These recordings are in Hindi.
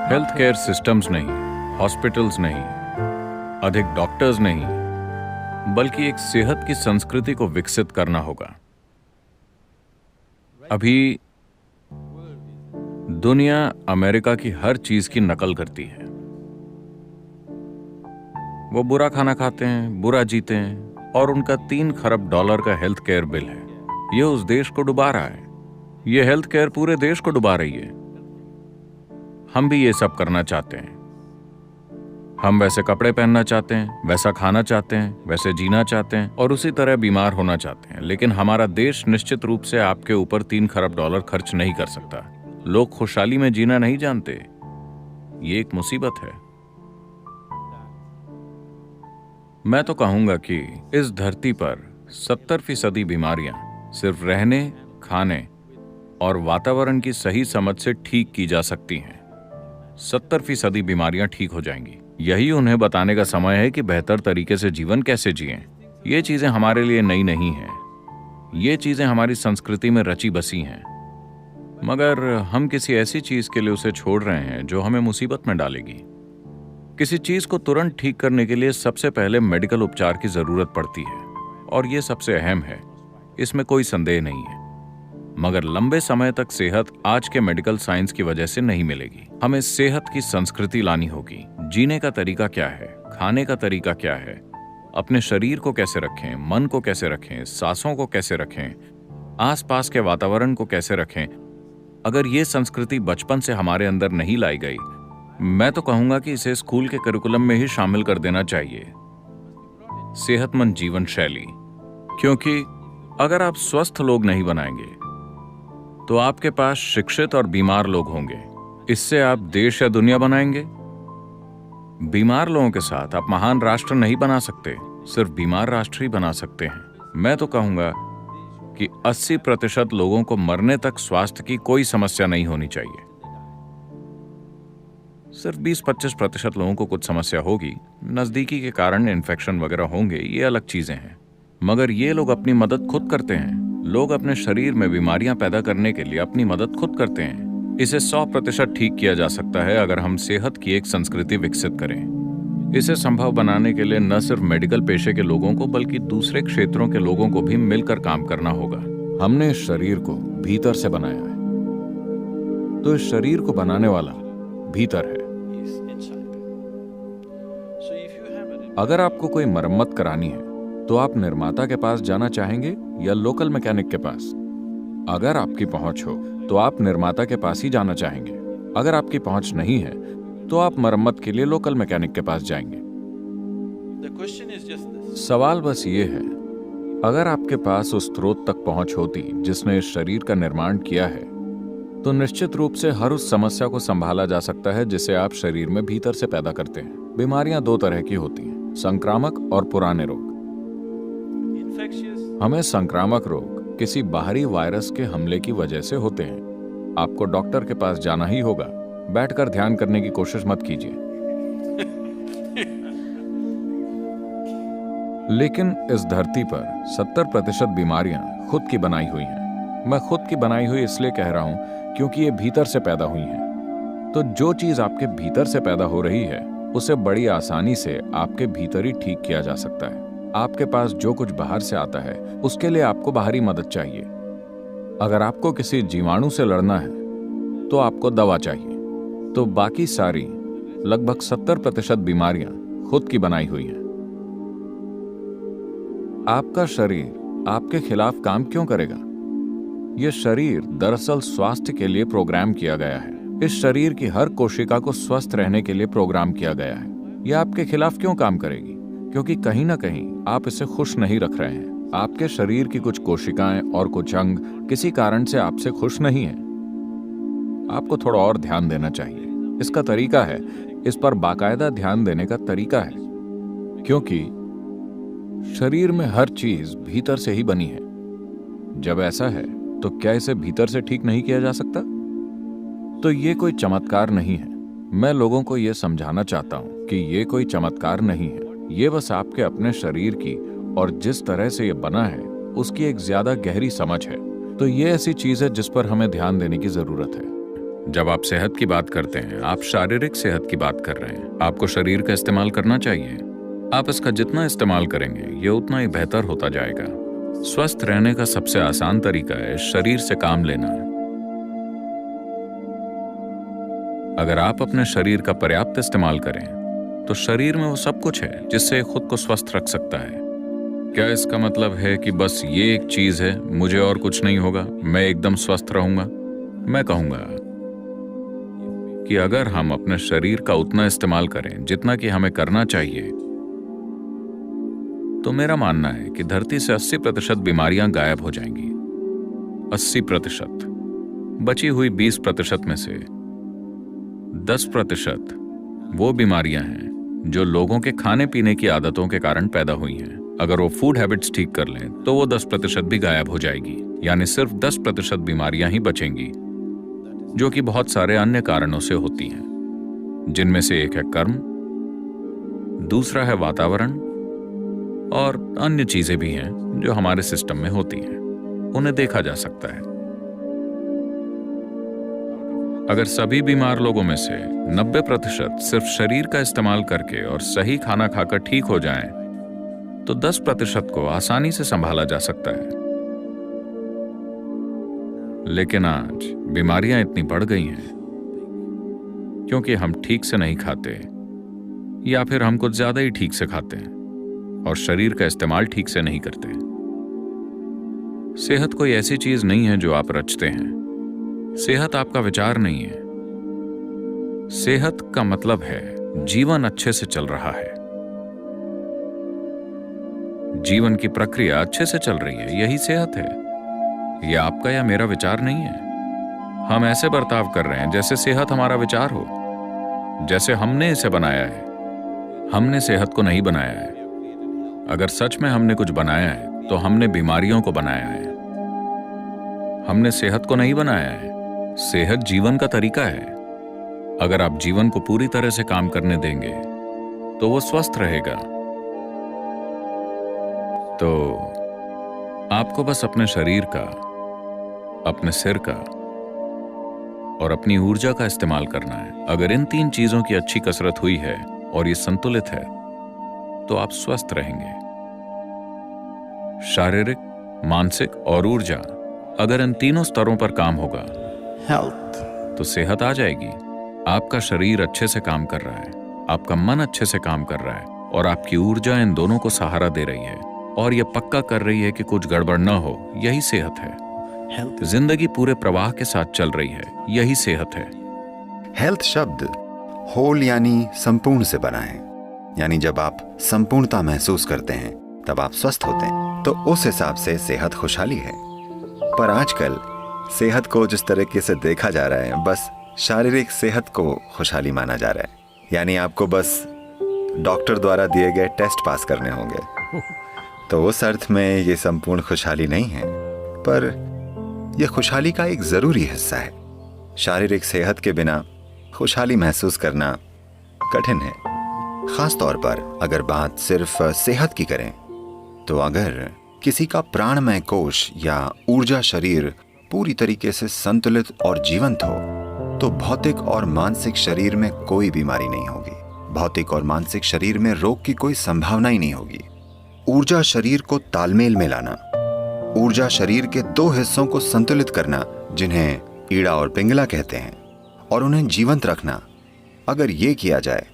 हेल्थ केयर सिस्टम्स नहीं, हॉस्पिटल्स नहीं, अधिक डॉक्टर्स नहीं, बल्कि एक सेहत की संस्कृति को विकसित करना होगा। अभी दुनिया अमेरिका की हर चीज की नकल करती है। वो बुरा खाना खाते हैं, बुरा जीते हैं और उनका $3 खरब का हेल्थ केयर बिल है। ये उस देश को डुबा रहा है। ये हेल्थ केयर पूरे देश को डुबा रही है। हम भी ये सब करना चाहते हैं। हम वैसे कपड़े पहनना चाहते हैं, वैसा खाना चाहते हैं, वैसे जीना चाहते हैं और उसी तरह बीमार होना चाहते हैं। लेकिन हमारा देश निश्चित रूप से आपके ऊपर $3 खरब खर्च नहीं कर सकता। लोग खुशहाली में जीना नहीं जानते। ये एक मुसीबत है। मैं तो कहूंगा कि इस धरती पर 70% बीमारियां सिर्फ रहने, खाने और वातावरण की सही समझ से ठीक की जा सकती हैं। 70% बीमारियां ठीक हो जाएंगी। यही उन्हें बताने का समय है कि बेहतर तरीके से जीवन कैसे जिएं। ये चीजें हमारे लिए नई नहीं हैं। ये चीजें हमारी संस्कृति में रची बसी हैं, मगर हम किसी ऐसी चीज के लिए उसे छोड़ रहे हैं जो हमें मुसीबत में डालेगी। किसी चीज को तुरंत ठीक करने के लिए सबसे पहले मेडिकल उपचार की जरूरत पड़ती है और ये सबसे अहम है, इसमें कोई संदेह नहीं है। मगर लंबे समय तक सेहत आज के मेडिकल साइंस की वजह से नहीं मिलेगी। हमें सेहत की संस्कृति लानी होगी। जीने का तरीका क्या है, खाने का तरीका क्या है, अपने शरीर को कैसे रखें, मन को कैसे रखें, सांसों को कैसे रखें, आसपास के वातावरण को कैसे रखें। अगर ये संस्कृति बचपन से हमारे अंदर नहीं लाई गई, मैं तो कहूंगा कि इसे स्कूल के करिकुलम में ही शामिल कर देना चाहिए। सेहतमंद जीवन शैली। क्योंकि अगर आप स्वस्थ लोग नहीं बनाएंगे तो आपके पास शिक्षित और बीमार लोग होंगे। इससे आप देश या दुनिया बनाएंगे। बीमार लोगों के साथ आप महान राष्ट्र नहीं बना सकते, सिर्फ बीमार राष्ट्र ही बना सकते हैं। मैं तो कहूंगा कि 80% लोगों को मरने तक स्वास्थ्य की कोई समस्या नहीं होनी चाहिए। सिर्फ 20-25% लोगों को कुछ समस्या होगी, नजदीकी के कारण इन्फेक्शन वगैरह होंगे, ये अलग चीजें हैं। मगर ये लोग अपनी मदद खुद करते हैं। लोग अपने शरीर में बीमारियां पैदा करने के लिए अपनी मदद खुद करते हैं। इसे 100% ठीक किया जा सकता है अगर हम सेहत की एक संस्कृति विकसित करें। इसे संभव बनाने के लिए न सिर्फ मेडिकल पेशे के लोगों को बल्कि दूसरे क्षेत्रों के लोगों को भी मिलकर काम करना होगा। हमने इस शरीर को भीतर से बनाया है, तो इस शरीर को बनाने वाला भीतर है। अगर आपको कोई मरम्मत करानी है तो आप निर्माता के पास जाना चाहेंगे या लोकल मैकेनिक के पास? अगर आपकी पहुंच हो तो आप निर्माता के पास ही जाना चाहेंगे। अगर आपकी पहुंच नहीं है तो आप मरम्मत के लिए लोकल मैकेनिक के पास जाएंगे। सवाल बस ये है, अगर आपके पास उस स्रोत तक पहुंच होती जिसने इस शरीर का निर्माण किया है, तो निश्चित रूप से हर उस समस्या को संभाला जा सकता है जिसे आप शरीर में भीतर से पैदा करते हैं। बीमारियां 2 तरह की होती हैं, संक्रामक और पुराने रोग। हमें संक्रामक रोग किसी बाहरी वायरस के हमले की वजह से होते हैं। आपको डॉक्टर के पास जाना ही होगा। बैठकर ध्यान करने की कोशिश मत कीजिए। लेकिन इस धरती पर 70% बीमारियां खुद की बनाई हुई हैं। मैं खुद की बनाई हुई इसलिए कह रहा हूं क्योंकि ये भीतर से पैदा हुई हैं। तो जो चीज आपके भीतर से पैदा हो रही है उसे बड़ी आसानी से आपके भीतर ही ठीक किया जा सकता है। आपके पास जो कुछ बाहर से आता है उसके लिए आपको बाहरी मदद चाहिए। अगर आपको किसी जीवाणु से लड़ना है तो आपको दवा चाहिए। तो बाकी सारी लगभग 70% बीमारियां खुद की बनाई हुई हैं। आपका शरीर आपके खिलाफ काम क्यों करेगा? यह शरीर दरअसल स्वास्थ्य के लिए प्रोग्राम किया गया है। इस शरीर की हर कोशिका को स्वस्थ रहने के लिए प्रोग्राम किया गया है। यह आपके खिलाफ क्यों काम करेगी? क्योंकि कहीं ना कहीं आप इसे खुश नहीं रख रहे हैं। आपके शरीर की कुछ कोशिकाएं और कुछ अंग किसी कारण से आपसे खुश नहीं हैं। आपको थोड़ा और ध्यान देना चाहिए। इसका तरीका है, इस पर बाकायदा ध्यान देने का तरीका है, क्योंकि शरीर में हर चीज भीतर से ही बनी है। जब ऐसा है तो क्या इसे भीतर से ठीक नहीं किया जा सकता? तो ये कोई चमत्कार नहीं है। मैं लोगों को ये समझाना चाहता हूँ कि ये कोई चमत्कार नहीं है। ये बस आपके अपने शरीर की और जिस तरह से ये बना है उसकी एक ज्यादा गहरी समझ है। तो ये ऐसी चीज है जिस पर हमें ध्यान देने की जरूरत है। जब आप सेहत की बात करते हैं, आप शारीरिक सेहत की बात कर रहे हैं। आपको शरीर का इस्तेमाल करना चाहिए। आप इसका जितना इस्तेमाल करेंगे ये उतना ही बेहतर होता जाएगा। स्वस्थ रहने का सबसे आसान तरीका है शरीर से काम लेना। अगर आप अपने शरीर का पर्याप्त इस्तेमाल करें तो शरीर में वो सब कुछ है जिससे खुद को स्वस्थ रख सकता है। क्या इसका मतलब है कि बस ये एक चीज है, मुझे और कुछ नहीं होगा, मैं एकदम स्वस्थ रहूंगा? मैं कहूंगा कि अगर हम अपने शरीर का उतना इस्तेमाल करें जितना कि हमें करना चाहिए, तो मेरा मानना है कि धरती से 80% बीमारियां गायब हो जाएंगी। 80%। बची हुई 20% में से 10% वो बीमारियां हैं जो लोगों के खाने पीने की आदतों के कारण पैदा हुई हैं। अगर वो फूड हैबिट्स ठीक कर लें तो वो 10% भी गायब हो जाएगी। यानी सिर्फ 10% बीमारियां ही बचेंगी, जो कि बहुत सारे अन्य कारणों से होती हैं, जिनमें से एक है कर्म, दूसरा है वातावरण, और अन्य चीजें भी हैं जो हमारे सिस्टम में होती हैं। उन्हें देखा जा सकता है। अगर सभी बीमार लोगों में से 90% सिर्फ शरीर का इस्तेमाल करके और सही खाना खाकर ठीक हो जाएं, तो 10% को आसानी से संभाला जा सकता है। लेकिन आज बीमारियां इतनी बढ़ गई हैं क्योंकि हम ठीक से नहीं खाते, या फिर हम कुछ ज्यादा ही ठीक से खाते हैं और शरीर का इस्तेमाल ठीक से नहीं करते। सेहत कोई ऐसी चीज नहीं है जो आप रचते हैं। सेहत आपका विचार नहीं है। सेहत का मतलब है जीवन अच्छे से चल रहा है, जीवन की प्रक्रिया अच्छे से चल रही है, यही सेहत है। यह आपका या मेरा विचार नहीं है। हम ऐसे बर्ताव कर रहे हैं जैसे सेहत हमारा विचार हो, जैसे हमने इसे बनाया है। हमने सेहत को नहीं बनाया है। अगर सच में हमने कुछ बनाया है तो हमने बीमारियों को बनाया है। हमने सेहत को नहीं बनाया है। सेहत जीवन का तरीका है। अगर आप जीवन को पूरी तरह से काम करने देंगे तो वो स्वस्थ रहेगा। तो आपको बस अपने शरीर का, अपने सिर का और अपनी ऊर्जा का इस्तेमाल करना है। अगर इन 3 चीजों की अच्छी कसरत हुई है और ये संतुलित है तो आप स्वस्थ रहेंगे। शारीरिक, मानसिक और ऊर्जा, अगर इन तीनों स्तरों पर काम होगा हेल्थ, तो सेहत आ जाएगी। आपका शरीर अच्छे से काम कर रहा है, आपका मन अच्छे से काम कर रहा है और आपकी ऊर्जा इन दोनों को सहारा दे रही है और यह पक्का कर रही है कि कुछ गड़बड़ न हो। यही सेहत है। हेल्थ, जिंदगी पूरे प्रवाह के साथ चल रही है, यही सेहत है। हेल्थ शब्द होल यानी संपूर्ण से बना है। यानी जब आप संपूर्णता महसूस करते हैं तब आप स्वस्थ होते हैं। तो उस हिसाब से सेहत खुशहाली है। पर आजकल सेहत को जिस तरीके से देखा जा रहा है, बस शारीरिक सेहत को खुशहाली माना जा रहा है। यानी आपको बस डॉक्टर द्वारा दिए गए टेस्ट पास करने होंगे। तो उस अर्थ में ये संपूर्ण खुशहाली नहीं है, पर यह खुशहाली का एक जरूरी हिस्सा है। शारीरिक सेहत के बिना खुशहाली महसूस करना कठिन है। खास तौर पर अगर बात सिर्फ सेहत की करें तो अगर किसी का प्राणमय कोश या ऊर्जा शरीर पूरी तरीके से संतुलित और जीवंत हो तो भौतिक और मानसिक शरीर में कोई बीमारी नहीं होगी। भौतिक और मानसिक शरीर में रोग की कोई संभावना ही नहीं होगी। ऊर्जा शरीर को तालमेल में लाना, ऊर्जा शरीर के 2 हिस्सों को संतुलित करना जिन्हें ईड़ा और पिंगला कहते हैं, और उन्हें जीवंत रखना, अगर ये किया जाए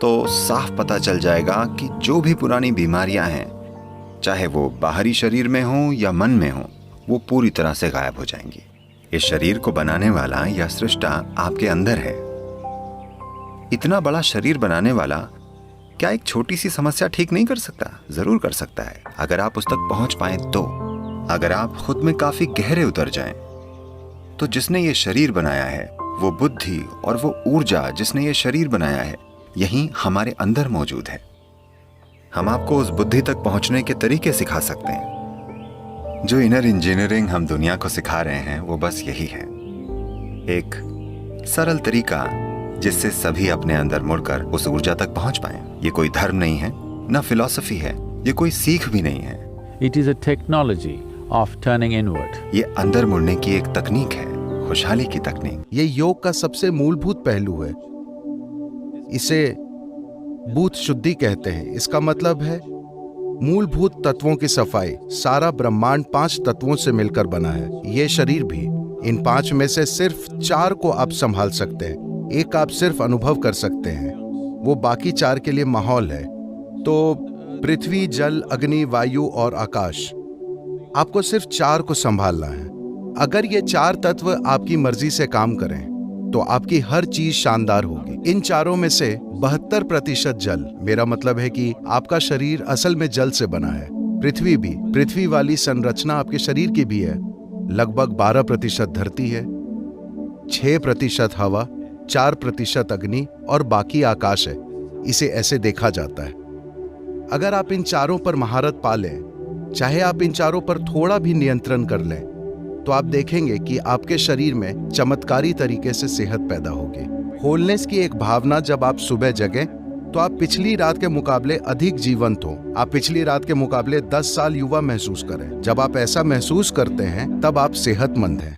तो साफ पता चल जाएगा कि जो भी पुरानी बीमारियां हैं, चाहे वो बाहरी शरीर में हो या मन में हो, वो पूरी तरह से गायब हो जाएंगी। इस शरीर को बनाने वाला या सृष्टा आपके अंदर है। इतना बड़ा शरीर बनाने वाला क्या एक छोटी सी समस्या ठीक नहीं कर सकता? जरूर कर सकता है, अगर आप उस तक पहुंच पाए तो। अगर आप खुद में काफी गहरे उतर जाएं, तो जिसने ये शरीर बनाया है, वो बुद्धि और वो ऊर्जा जिसने ये शरीर बनाया है, यही हमारे अंदर मौजूद है। हम आपको उस बुद्धि तक पहुंचने के तरीके सिखा सकते हैं। जो इनर इंजीनियरिंग हम दुनिया को सिखा रहे हैं वो बस यही है, एक सरल तरीका जिससे सभी अपने अंदर मुड़कर उस ऊर्जा तक पहुंच पाए। ये कोई धर्म नहीं है, न फिलॉसफी है, ये कोई सीख भी नहीं है। It is a technology of turning inward. ये अंदर मुड़ने की एक तकनीक है, खुशहाली की तकनीक। ये योग का सबसे मूलभूत पहलू है। इसे बूथ शुद्धि कहते हैं। इसका मतलब है मूलभूत तत्वों की सफाई। सारा ब्रह्मांड 5 तत्वों से मिलकर बना है। ये शरीर भी। इन 5 में से सिर्फ 4 को आप संभाल सकते हैं, एक आप सिर्फ अनुभव कर सकते हैं, वो बाकी 4 के लिए माहौल है। तो पृथ्वी, जल, अग्नि, वायु और आकाश, आपको सिर्फ 4 को संभालना है। अगर ये 4 तत्व आपकी मर्जी से काम करें तो आपकी हर चीज शानदार होगी। इन 4 में से 72% जल, मेरा मतलब है कि आपका शरीर असल में जल से बना है। पृथ्वी भी, पृथ्वी वाली संरचना आपके शरीर की भी है। लगभग 12% धरती है, 6% हवा, 4% अग्नि और बाकी आकाश है। इसे ऐसे देखा जाता है। अगर आप इन 4 पर महारत पा लें, चाहे आप इन 4 पर थोड़ा भी नियंत्रण कर लें, तो आप देखेंगे कि आपके शरीर में चमत्कारी तरीके से सेहत पैदा होगी। होलनेस की एक भावना, जब आप सुबह जगें तो आप पिछली रात के मुकाबले अधिक जीवंत हो। आप पिछली रात के मुकाबले 10 साल युवा महसूस करें। जब आप ऐसा महसूस करते हैं तब आप सेहतमंद हैं।